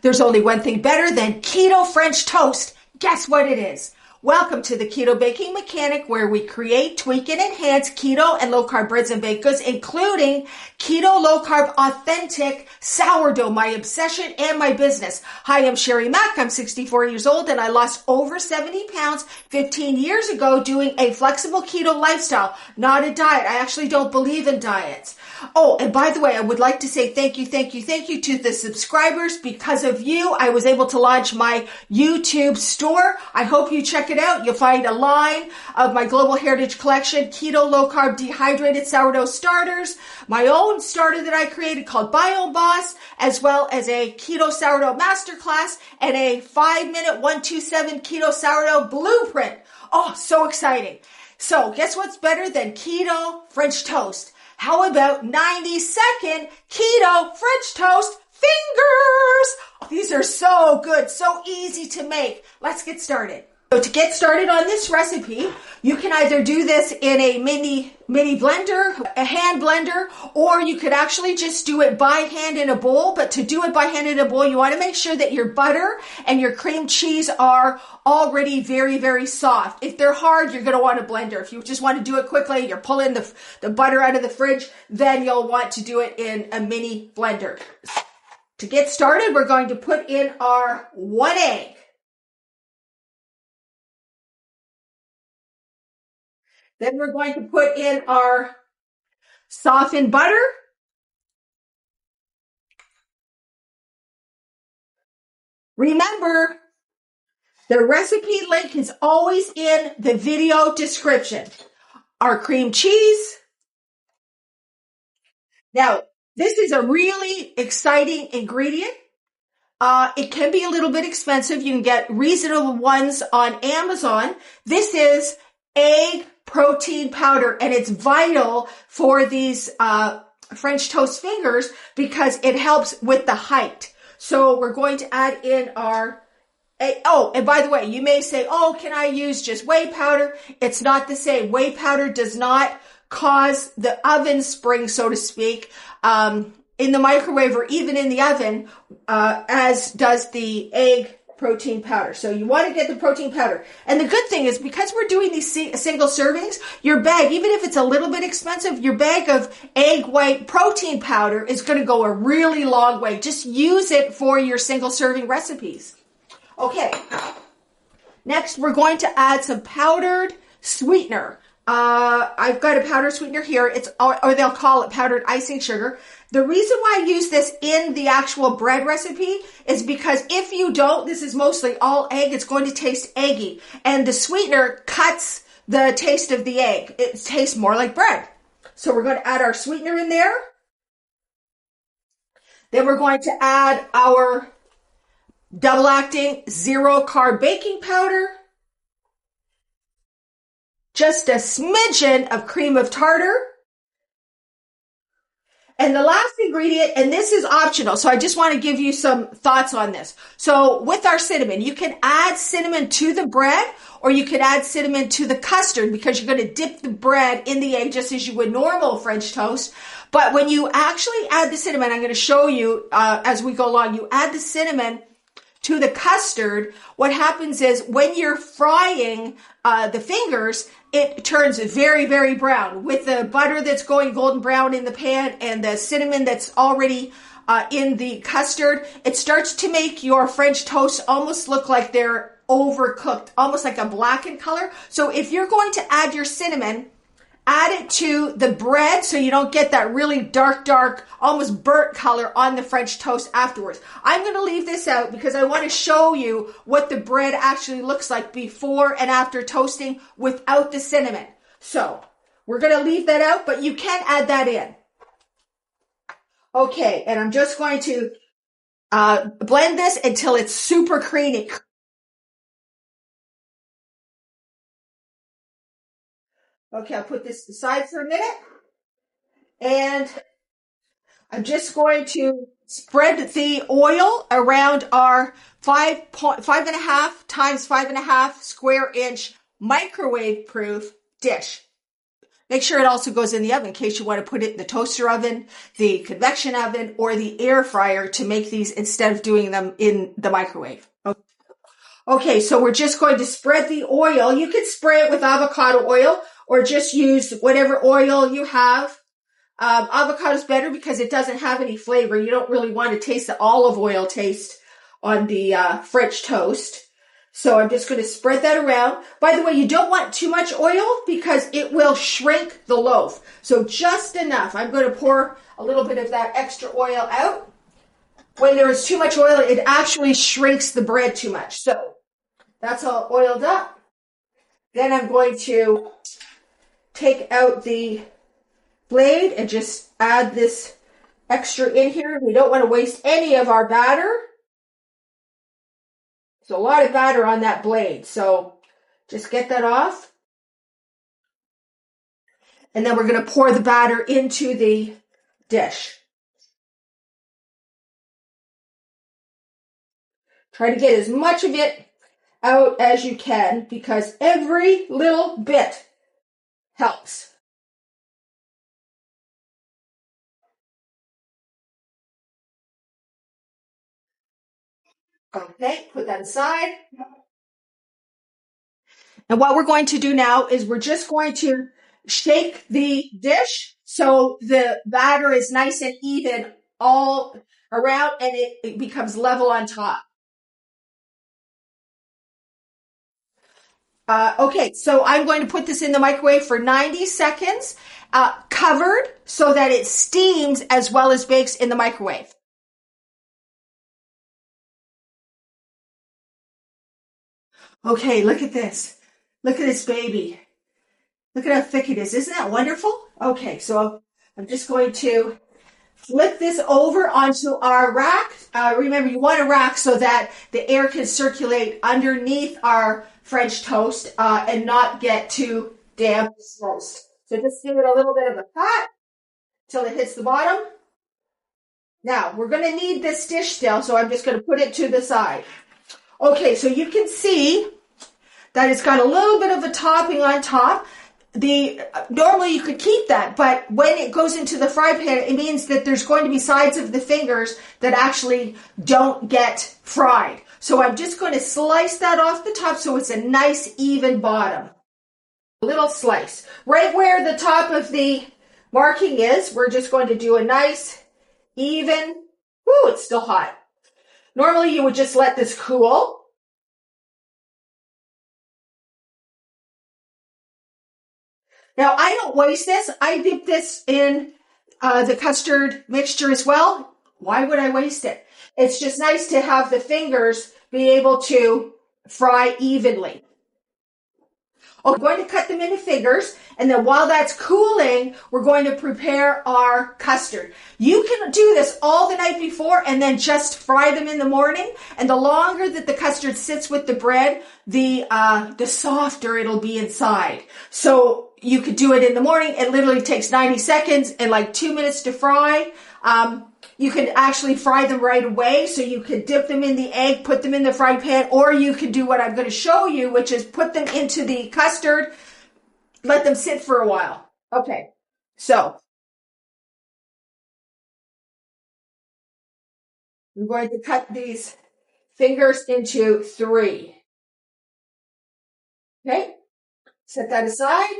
There's only one thing better than keto French toast. Guess what it is? Welcome to the Keto Baking Mechanic, where we create, tweak, and enhance keto and low-carb breads and baked goods, including keto low-carb authentic sourdough, my obsession and my business. Hi, I'm Sherry Mack. I'm 64 years old, and I lost over 70 pounds 15 years ago doing a flexible keto lifestyle, not a diet. I actually don't believe in diets. Oh, and by the way, I would like to say thank you to the subscribers. Because of you, I was able to launch my YouTube store. I hope you check it out. You'll find a line of my Global Heritage Collection, keto, low-carb, dehydrated sourdough starters, my own starter that I created called Bio Boss, as well as a keto sourdough masterclass and a 5-minute 127 keto sourdough blueprint. Oh, so exciting. So guess what's better than keto French toast? How about 90-second keto French toast fingers? Oh, these are so good, so easy to make. Let's get started. So to get started on this recipe, you can either do this in a mini blender, a hand blender, or you could actually just do it by hand in a bowl. But to do it by hand in a bowl, you want to make sure that your butter and your cream cheese are already very, very soft. If they're hard, you're going to want a blender. If you just want to do it quickly, you're pulling the butter out of the fridge, then you'll want to do it in a mini blender. To get started, we're going to put in our 1 egg. Then we're going to put in our softened butter. Remember, the recipe link is always in the video description. Our cream cheese. Now, this is a really exciting ingredient. It can be a little bit expensive. You can get reasonable ones on Amazon. This is egg protein powder, and it's vital for these French toast fingers because it helps with the height. So we're going to add in our egg. Oh, and by the way, you may say, oh, can I use just whey powder? It's not the same. Whey powder does not cause the oven spring, so to speak, in the microwave or even in the oven, as does the egg protein powder. So you want to get the protein powder. And the good thing is, because we're doing these single servings, your bag, even if it's a little bit expensive, your bag of egg white protein powder is going to go a really long way. Just use it for your single serving recipes. Okay. Next, we're going to add some powdered sweetener. I've got a powdered sweetener here. Or they'll call it powdered icing sugar. The reason why I use this in the actual bread recipe is because if you don't, this is mostly all egg, it's going to taste eggy. And the sweetener cuts the taste of the egg. It tastes more like bread. So we're going to add our sweetener in there. Then we're going to add our double-acting zero-carb baking powder. Just a smidgen of cream of tartar. And the last ingredient, and this is optional, so I just want to give you some thoughts on this. So with our cinnamon, you can add cinnamon to the bread, or you could add cinnamon to the custard, because you're going to dip the bread in the egg just as you would normal French toast. But when you actually add the cinnamon, I'm going to show you as we go along, you add the cinnamon to the custard. What happens is when you're frying the fingers, it turns very, very brown. With the butter that's going golden brown in the pan and the cinnamon that's already in the custard, it starts to make your French toast almost look like they're overcooked, almost like a blackened color. So if you're going to add your cinnamon, add it to the bread so you don't get that really dark, almost burnt color on the French toast afterwards. I'm going to leave this out because I want to show you what the bread actually looks like before and after toasting without the cinnamon. So we're going to leave that out, but you can add that in. Okay, and I'm just going to blend this until it's super creamy. Okay, I'll put this aside for a minute. And I'm just going to spread the oil around our 5.5 times 5.5 square inch microwave proof dish. Make sure it also goes in the oven in case you want to put it in the toaster oven, the convection oven, or the air fryer to make these instead of doing them in the microwave. Okay, so we're just going to spread the oil. You could spray it with avocado oil or just use whatever oil you have. Avocado is better because it doesn't have any flavor. You don't really want to taste the olive oil taste on the French toast. So I'm just going to spread that around. By the way, you don't want too much oil because it will shrink the loaf. So just enough. I'm going to pour a little bit of that extra oil out. When there is too much oil, it actually shrinks the bread too much. So that's all oiled up. Then I'm going to take out the blade and just add this extra in here. We don't want to waste any of our batter. There's a lot of batter on that blade, so just get that off. And then we're going to pour the batter into the dish. Try to get as much of it out as you can because every little bit helps. Okay, put that aside. And what we're going to do now is we're just going to shake the dish so the batter is nice and even all around and it becomes level on top. Okay, so I'm going to put this in the microwave for 90 seconds, covered so that it steams as well as bakes in the microwave. Okay, look at this. Look at this baby. Look at how thick it is. Isn't that wonderful? Okay, so I'm just going to flip this over onto our rack. Remember, you want a rack so that the air can circulate underneath our French toast and not get too damp toast. So just give it a little bit of a cut till it hits the bottom. Now, we're going to need this dish still, so I'm just going to put it to the side. Okay, so you can see that it's got a little bit of a topping on top. Normally you could keep that, but when it goes into the fry pan, it means that there's going to be sides of the fingers that actually don't get fried. So I'm just going to slice that off the top so it's a nice even bottom. A little slice. Right where the top of the marking is, we're just going to do a nice even, ooh, it's still hot. Normally you would just let this cool. Now, I don't waste this. I dip this in the custard mixture as well. Why would I waste it? It's just nice to have the fingers be able to fry evenly. Okay, I'm going to cut them into fingers, and then while that's cooling, we're going to prepare our custard. You can do this all the night before and then just fry them in the morning, and the longer that the custard sits with the bread, the softer it'll be inside. So you could do it in the morning. It literally takes 90 seconds and like 2 minutes to fry. You can actually fry them right away. So you could dip them in the egg, put them in the frying pan, or you could do what I'm going to show you, which is put them into the custard, let them sit for a while. Okay, so I'm going to cut these fingers into 3. Okay, set that aside.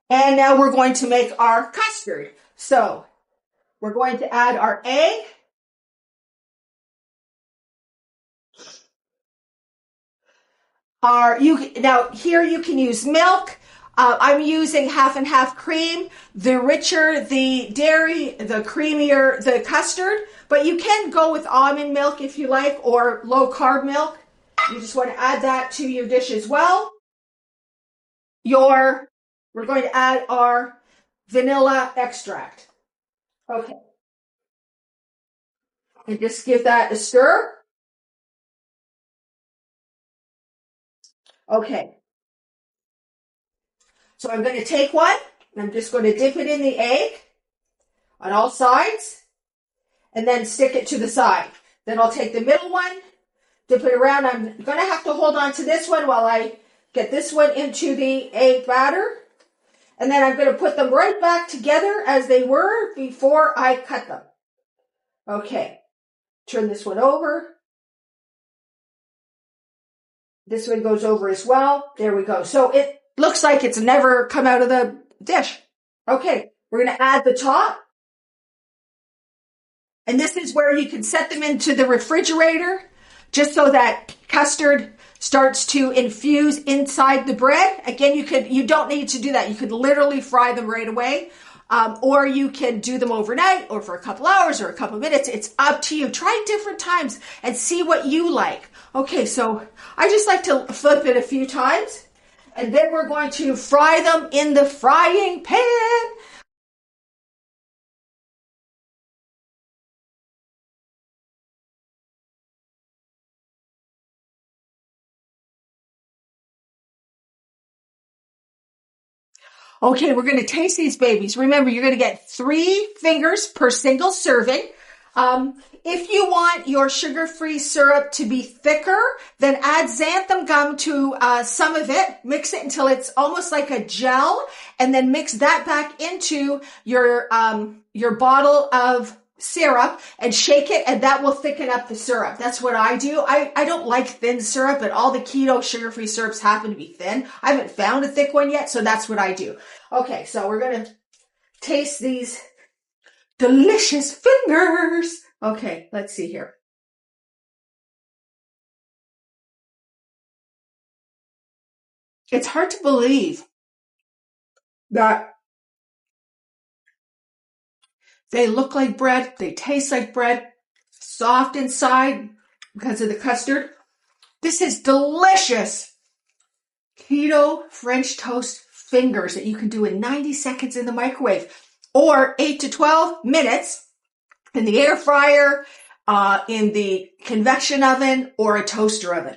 And now we're going to make our custard. So we're going to add our egg. Now here you can use milk. I'm using half and half cream. The richer the dairy, the creamier the custard. But you can go with almond milk if you like, or low-carb milk. You just want to add that to your dish as well. We're going to add our vanilla extract. Okay. And just give that a stir. Okay. So I'm going to take one, and I'm just going to dip it in the egg on all sides, and then stick it to the side. Then I'll take the middle one, dip it around. I'm going to have to hold on to this one while I get this one into the egg batter. And then I'm going to put them right back together as they were before I cut them. Okay, turn this one over. This one goes over as well. There we go. So it looks like it's never come out of the dish. Okay, we're going to add the top. And this is where you can set them into the refrigerator just so that custard starts to infuse inside the bread. Again, you don't need to do that. You could literally fry them right away. Or you can do them overnight or for a couple hours or a couple minutes. It's up to you. Try different times and see what you like. Okay, so I just like to flip it a few times. And then we're going to fry them in the frying pan. Okay, we're going to taste these babies. Remember, you're going to get 3 fingers per single serving. If you want your sugar-free syrup to be thicker, then add xanthan gum to some of it. Mix it until it's almost like a gel, and then mix that back into your bottle of syrup and shake it, and that will thicken up the syrup. That's what I do. I don't like thin syrup, but all the keto sugar-free syrups happen to be thin. I haven't found a thick one yet, so that's what I do. Okay, so we're going to taste these delicious fingers. Okay, let's see here. It's hard to believe that they look like bread, they taste like bread, soft inside because of the custard. This is delicious keto French toast fingers that you can do in 90 seconds in the microwave or 8 to 12 minutes in the air fryer, in the convection oven, or a toaster oven.